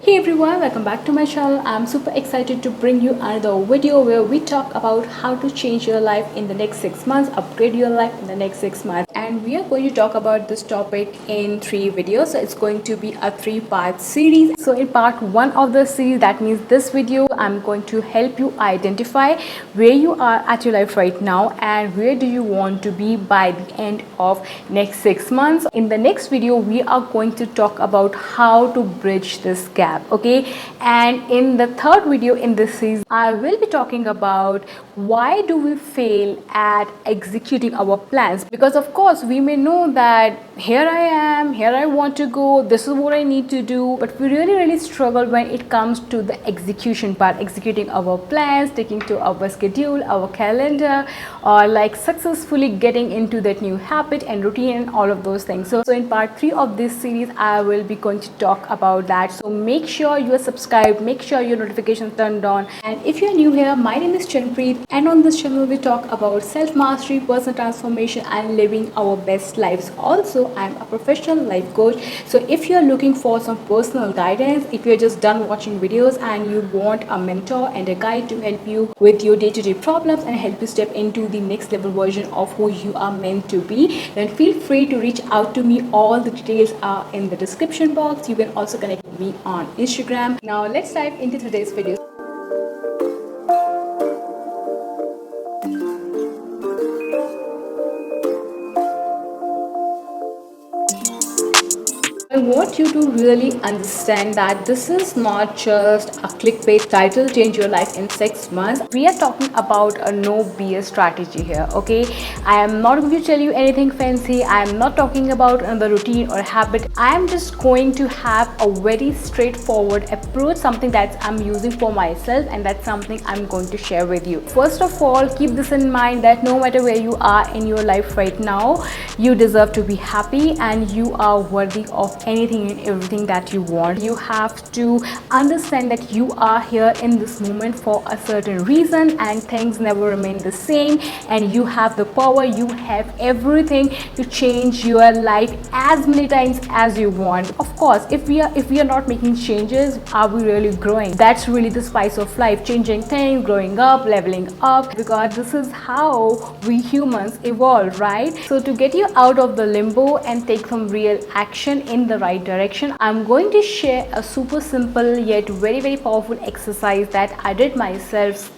Hey everyone, welcome back to my channel. I'm super excited to bring you another video where we talk about how to change your life in the next 6 months, upgrade your life in the next 6 months. And we are going to talk about this topic in 3 videos. So it's going to be a 3-part series. So in part 1 of the series, that means this video, I'm going to help you identify where you are at your life right now and where do you want to be by the end of next 6 months. In the next video, we are going to talk about how to bridge this gap. Okay, and in the third video in this series I will be talking about why do we fail at executing our plans, because of course we may know that here I am, here I want to go, this is what I need to do, but we really struggle when it comes to the execution part, executing our plans, sticking to our schedule, our calendar, or like successfully getting into that new habit and routine and all of those things. So in part 3 of this series I will be going to talk about that. So make sure you are subscribed, make sure your notifications turned on. And if you're new here, my name is Chanpreet, and on this channel we talk about self-mastery, personal transformation and living our best lives. Also, I'm a professional life coach, so if you're looking for some personal guidance, if you're just done watching videos and you want a mentor and a guide to help you with your day-to-day problems and help you step into the next level version of who you are meant to be, then feel free to reach out to me. All the details are in the description box. You can also connect with me on Instagram. Now let's dive into today's video. I want you to really understand that this is not just a clickbait title, change your life in 6 months. We are talking about a no BS strategy here, okay? I am not going to tell you anything fancy. I am not talking about another routine or habit. I am just going to have a very straightforward approach, something that I'm using for myself, and that's something I'm going to share with you. First of all, keep this in mind that no matter where you are in your life right now, you deserve to be happy and you are worthy of anything and everything that you want. You have to understand that you are here in this moment for a certain reason and things never remain the same, and you have the power, you have everything to change your life as many times as you want. Of course, if we are not making changes, are we really growing? That's really the spice of life, changing things, growing up, leveling up, because this is how we humans evolve, right? So to get you out of the limbo and take some real action in the right direction, I'm going to share a super simple yet very powerful exercise that I did myself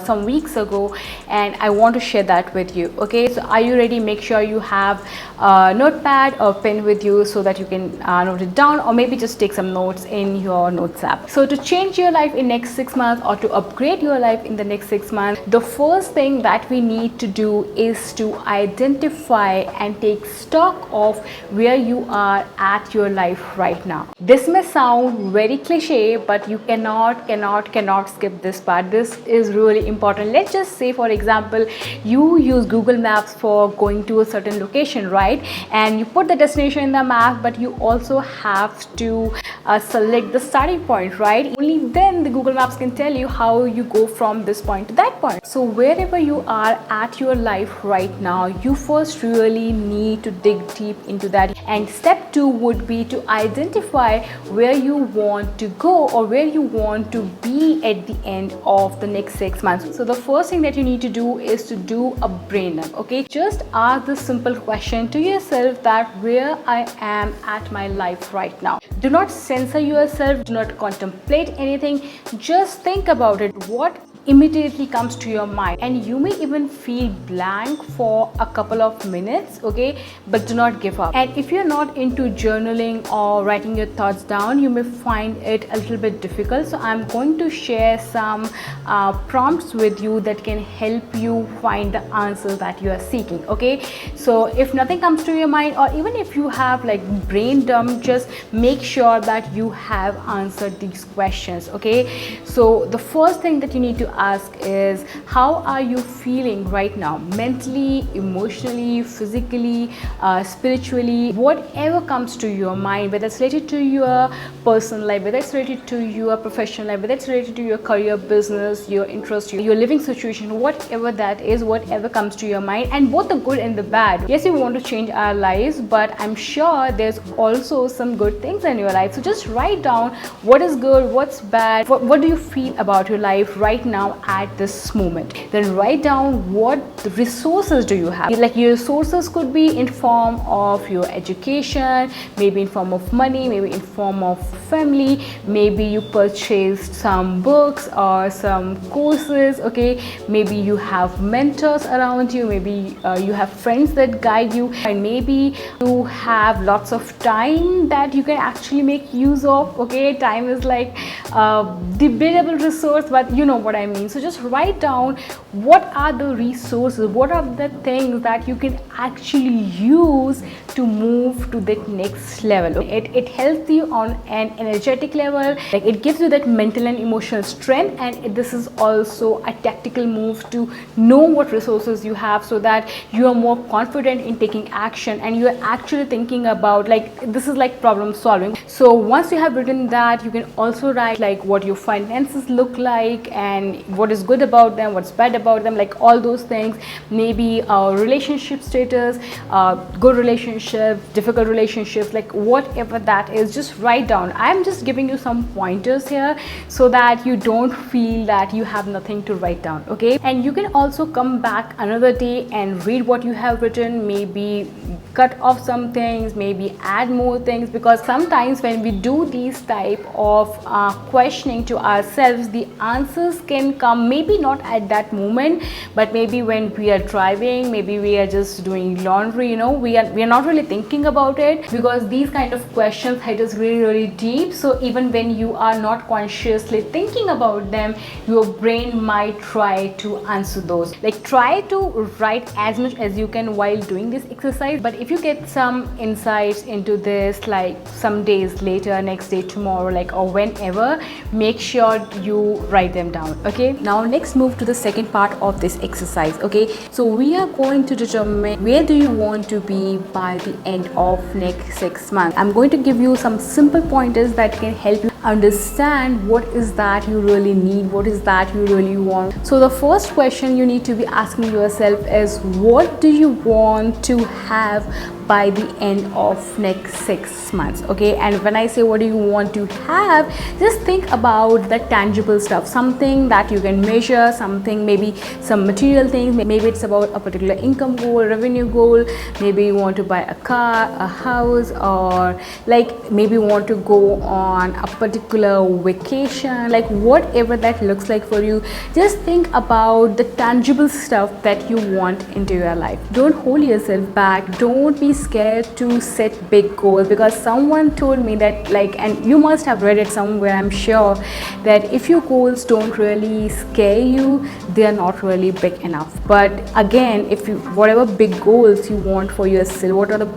some weeks ago, and I want to share that with you. Okay, so are you ready? Make sure you have a notepad or pen with you so that you can note it down, or maybe just take some notes in your notes app. So to change your life in next 6 months, or to upgrade your life in the next 6 months, the first thing that we need to do is to identify and take stock of where you are at your life right now. This may sound very cliche, but you cannot skip this part. This is really important. Let's just say, for example, you use Google Maps for going to a certain location, right? And you put the destination in the map, but you also have to select the starting point, right? Only then the Google Maps can tell you how you go from this point to that point. So wherever you are at your life right now, you first really need to dig deep into that, and step 2 would be to identify where you want to go or where you want to be at the end of the next 6 months. So the first thing that you need to do is to do a brain dump. Okay, just ask this simple question to yourself, that where I am at my life right now. Do not censor yourself, do not contemplate anything, just think about it. What immediately comes to your mind, and you may even feel blank for a couple of minutes, okay, but do not give up. And if you're not into journaling or writing your thoughts down, you may find it a little bit difficult, so I'm going to share some prompts with you that can help you find the answers that you are seeking. Okay, so if nothing comes to your mind, or even if you have like brain dump, just make sure that you have answered these questions. Okay, so the first thing that you need to ask is, how are you feeling right now? Mentally, emotionally, physically, spiritually, whatever comes to your mind, whether it's related to your personal life, whether it's related to your professional life, whether it's related to your career, business, your interest, your living situation, whatever that is, whatever comes to your mind, and both the good and the bad. Yes, we want to change our lives, but I'm sure there's also some good things in your life. So just write down what is good, what's bad, what do you feel about your life right now at this moment. Then write down what resources do you have. Like, your resources could be in form of your education, maybe in form of money, maybe in form of family, maybe you purchased some books or some courses, okay, maybe you have mentors around you, maybe you have friends that guide you, and maybe you have lots of time that you can actually make use of. Okay, time is like a debatable resource, but you know what I mean. So just write down what are the resources, what are the things that you can actually use to move to that next level. It helps you on an energetic level, like it gives you that mental and emotional strength, and this is also a tactical move to know what resources you have, so that you are more confident in taking action, and you are actually thinking about, like, this is like problem solving. So once you have written that, you can also write like what your finances look like, and what is good about them, what's bad about them, like all those things. Maybe relationship status, good relationships, difficult relationships, like whatever that is, just write down. I'm just giving you some pointers here so that you don't feel that you have nothing to write down, okay? And you can also come back another day and read what you have written, maybe cut off some things, maybe add more things, because sometimes when we do these type of questioning to ourselves, the answers can come maybe not at that moment, but maybe when we are driving, maybe we are just doing laundry, you know, we are not really thinking about it, because these kind of questions hit us really deep. So even when you are not consciously thinking about them, your brain might try to answer those. Like, try to write as much as you can while doing this exercise, but if you get some insights into this, like some days later, next day, tomorrow, like, or whenever, make sure you write them down, okay? Now let's move to the second part of this exercise, okay? So we are going to determine where do you want to be by the end of next 6 months. I'm going to give you some simple pointers that can help you understand what is that you really need, what is that you really want. So the first question you need to be asking yourself is, what do you want to have by the end of next 6 months, okay? And when I say what do you want to have, just think about the tangible stuff, something that you can measure, something, maybe some material things, maybe it's about a particular income goal, revenue goal, maybe you want to buy a car, a house, or like maybe you want to go on a particular vacation, like whatever that looks like for you. Just think about the tangible stuff that you want into your life. Don't hold yourself back, don't be scared to set big goals, because someone told me that, like, and you must have read it somewhere, I'm sure, that if your goals don't really scare you, they are not really big enough. But again, if you, whatever big goals you want for yourself,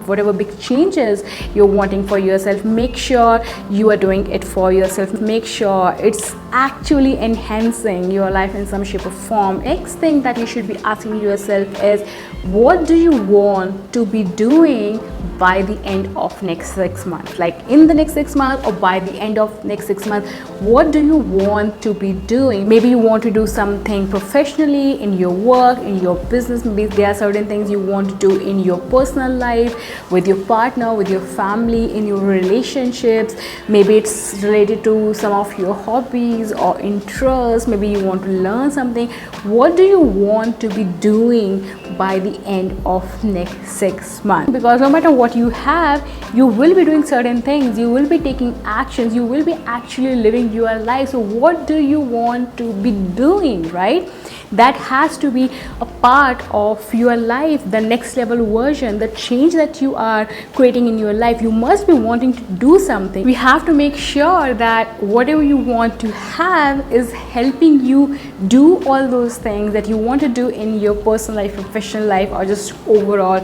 whatever big changes you're wanting for yourself, make sure you are doing it for yourself. Make sure it's actually enhancing your life in some shape or form. Next thing that you should be asking yourself is, what do you want to be doing by the end of next 6 months? Like in the next 6 months, or by the end of next 6 months, what do you want to be doing? Maybe you want to do something professionally in your work, in your business. Maybe there are certain things you want to do in your personal life, with your partner, with your family, in your relationships. Maybe it's related to some of your hobbies or interests. Maybe you want to learn something. What do you want to be doing by the end of next 6 months? Because no matter what you have, you will be doing certain things, you will be taking actions, you will be actually living your life. So what do you want to be doing, right? That has to be a part of your life, the next level version, the change that you are creating in your life. You must be wanting to do something. We have to make sure that whatever you want to have is helping you do all those things that you want to do in your personal life, professional life, or just overall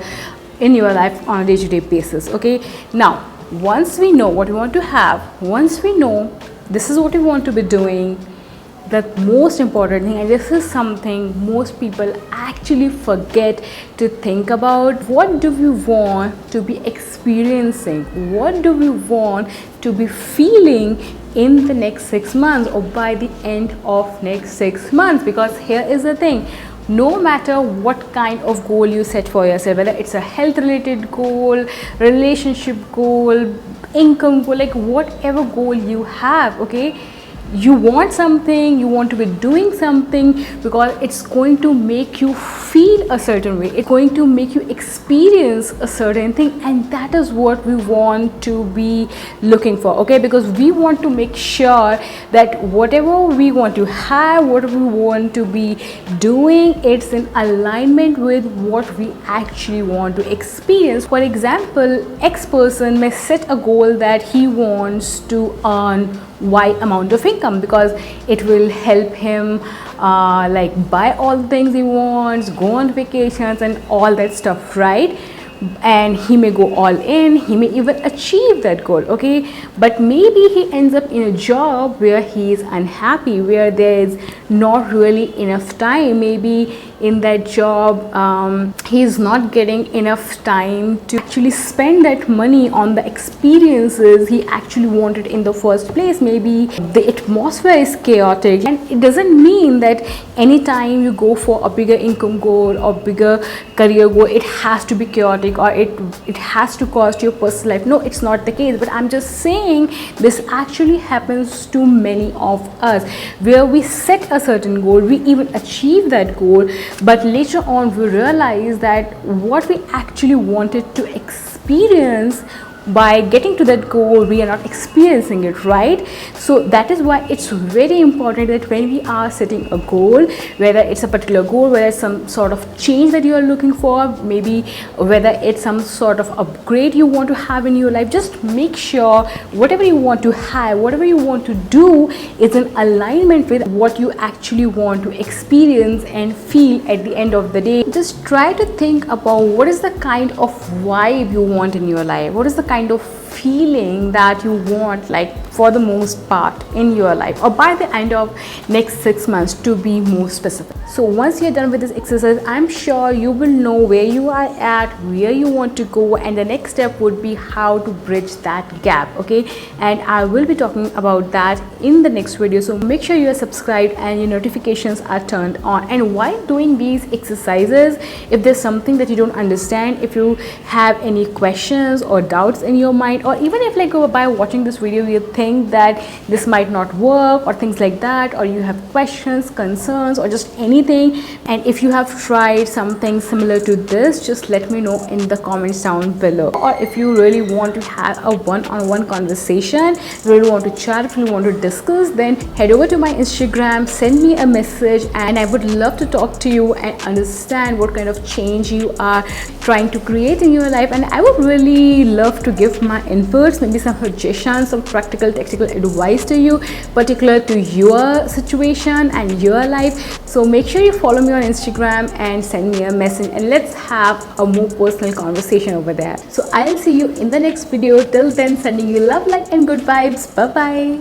in your life on a day-to-day basis, okay? Now, once we know what we want to have, once we know this is what we want to be doing, the most important thing, and this is something most people actually forget to think about: what do we want to be experiencing, what do we want to be feeling in the next 6 months or by the end of next 6 months. Because here is the thing, no matter what kind of goal you set for yourself, whether it's a health related goal, relationship goal, income goal, like whatever goal you have, okay, you want something, you want to be doing something because it's going to make you feel a certain way, it's going to make you experience a certain thing, and that is what we want to be looking for, okay? Because we want to make sure that whatever we want to have, whatever we want to be doing, it's in alignment with what we actually want to experience. For example, X person may set a goal that he wants to earn Y amount of income because it will help him like buy all the things he wants, go on vacations and all that stuff, right? And he may go all in, he may even achieve that goal, okay? But maybe he ends up in a job where he is unhappy, where there is not really enough time. Maybe in that job he is not getting enough time to actually spend that money on the experiences he actually wanted in the first place. Maybe the atmosphere is chaotic, and it doesn't mean that anytime you go for a bigger income goal or bigger career goal, it has to be chaotic or it has to cost your personal life. No, it's not the case. But I'm just saying this actually happens to many of us, where we set a certain goal, we even achieve that goal, but later on we realize that what we actually wanted to experience by getting to that goal, we are not experiencing it, right? So that is why it's very important that when we are setting a goal, whether it's a particular goal, whether it's some sort of change that you are looking for, maybe whether it's some sort of upgrade you want to have in your life, just make sure whatever you want to have, whatever you want to do is in alignment with what you actually want to experience and feel at the end of the day. Just try to think about what is the kind of vibe you want in your life, what is the kind of feeling that you want, like for the most part in your life or by the end of next 6 months, to be more specific. So once you're done with this exercise, I'm sure you will know where you are at, where you want to go, and the next step would be how to bridge that gap, okay? And I will be talking about that in the next video, so make sure you are subscribed and your notifications are turned on. And while doing these exercises, if there's something that you don't understand, if you have any questions or doubts in your mind, or even if like by watching this video you think that this might not work or things like that, or you have questions, concerns, or just anything, and if you have tried something similar to this, just let me know in the comments down below. Or if you really want to have a one-on-one conversation, you really want to chat, if you want to discuss, then head over to my Instagram, send me a message, and I would love to talk to you and understand what kind of change you are trying to create in your life. And I would really love to give my inputs, maybe some suggestions, some practical technical advice to you, particular to your situation and your life. So make sure you follow me on Instagram and send me a message, and let's have a more personal conversation over there. So I'll see you in the next video. Till then, sending you love, light and good vibes. Bye bye.